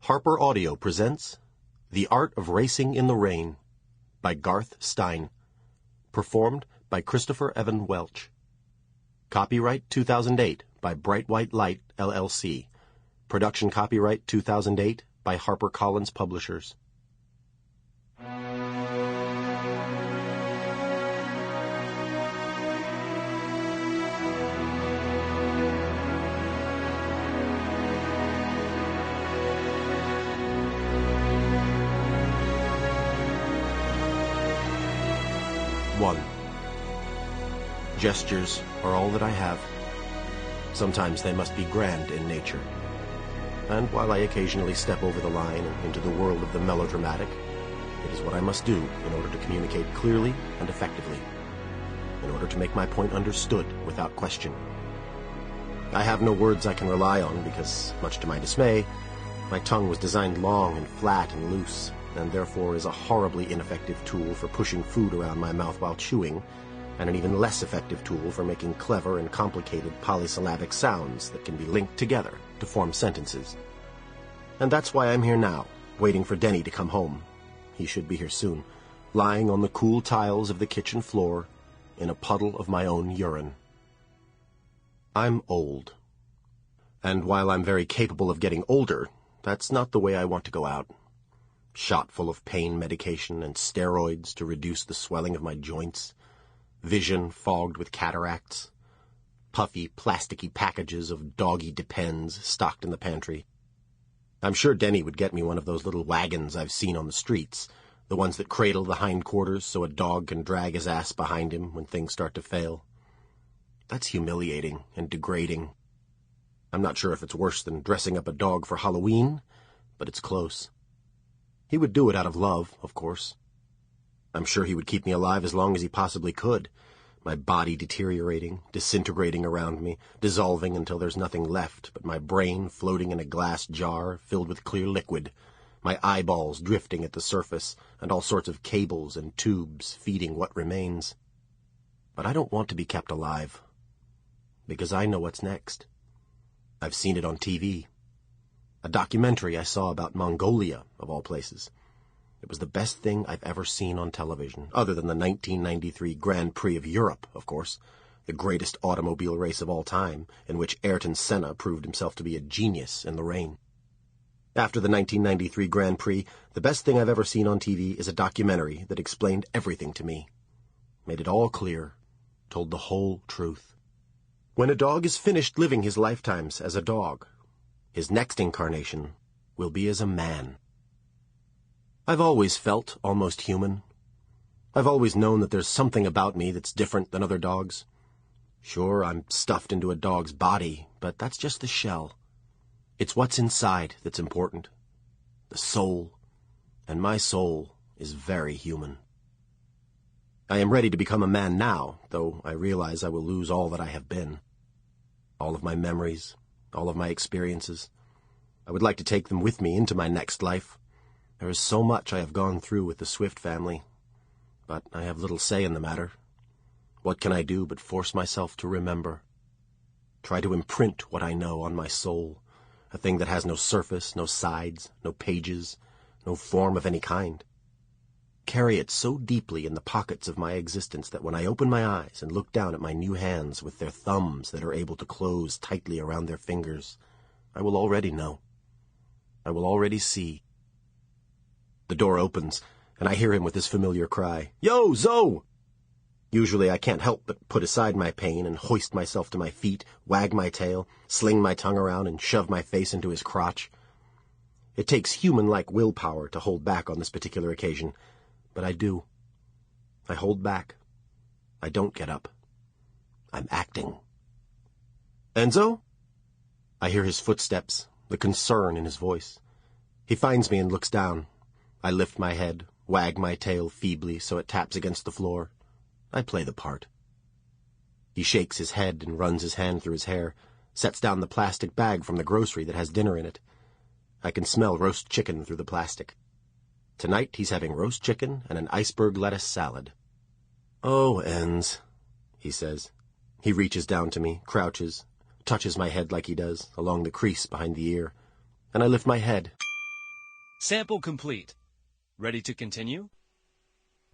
Harper Audio presents The Art of Racing in the Rain by Garth Stein. Performed by Christopher Evan Welch. Copyright 2008 by Bright White Light, LLC. Production copyright 2008 by HarperCollins Publishers. One. Gestures are all that I have. Sometimes they must be grand in nature. And while I occasionally step over the line and into the world of the melodramatic, it is what I must do in order to communicate clearly and effectively, in order to make my point understood without question. I have no words I can rely on because, much to my dismay, my tongue was designed long and flat and loose, and therefore is a horribly ineffective tool for pushing food around my mouth while chewing, and an even less effective tool for making clever and complicated polysyllabic sounds that can be linked together to form sentences. And that's why I'm here now, waiting for Denny to come home. He should be here soon, lying on the cool tiles of the kitchen floor in a puddle of my own urine. I'm old. And while I'm very capable of getting older, that's not the way I want to go out. Shot full of pain medication and steroids to reduce the swelling of my joints, vision fogged with cataracts, puffy, plasticky packages of doggy Depends stocked in the pantry. I'm sure Denny would get me one of those little wagons I've seen on the streets, the ones that cradle the hindquarters so a dog can drag his ass behind him when things start to fail. That's humiliating and degrading. I'm not sure if it's worse than dressing up a dog for Halloween, but it's close. He would do it out of love, of course. I'm sure he would keep me alive as long as he possibly could, my body deteriorating, disintegrating around me, dissolving until there's nothing left but my brain floating in a glass jar filled with clear liquid, my eyeballs drifting at the surface, and all sorts of cables and tubes feeding what remains. But I don't want to be kept alive, because I know what's next. I've seen it on TV. A documentary I saw about Mongolia, of all places. It was the best thing I've ever seen on television, other than the 1993 Grand Prix of Europe, of course, the greatest automobile race of all time, in which Ayrton Senna proved himself to be a genius in the rain. After the 1993 Grand Prix, the best thing I've ever seen on TV is a documentary that explained everything to me, made it all clear, told the whole truth. When a dog is finished living his lifetimes as a dog, his next incarnation will be as a man. I've always felt almost human. I've always known that there's something about me that's different than other dogs. Sure, I'm stuffed into a dog's body, but that's just the shell. It's what's inside that's important. The soul. And my soul is very human. I am ready to become a man now, though I realize I will lose all that I have been. All of my memories, all of my experiences. I would like to take them with me into my next life. There is so much I have gone through with the Swift family, but I have little say in the matter. What can I do but force myself to remember? Try to imprint what I know on my soul, a thing that has no surface, no sides, no pages, no form of any kind. Carry it so deeply in the pockets of my existence that when I open my eyes and look down at my new hands with their thumbs that are able to close tightly around their fingers, I will already know. I will already see. The door opens, and I hear him with his familiar cry, "Yo, Zo!" Usually I can't help but put aside my pain and hoist myself to my feet, wag my tail, sling my tongue around, and shove my face into his crotch. It takes human-like willpower to hold back on this particular occasion, but I do. I hold back. I don't get up. I'm acting. "Enzo?" I hear his footsteps, the concern in his voice. He finds me and looks down. I lift my head, wag my tail feebly so it taps against the floor. I play the part. He shakes his head and runs his hand through his hair, sets down the plastic bag from the grocery that has dinner in it. I can smell roast chicken through the plastic. Tonight he's having roast chicken and an iceberg lettuce salad. "Oh, Enz," he says. He reaches down to me, crouches, touches my head like he does, along the crease behind the ear, and I lift my head. Sample complete. Ready to continue?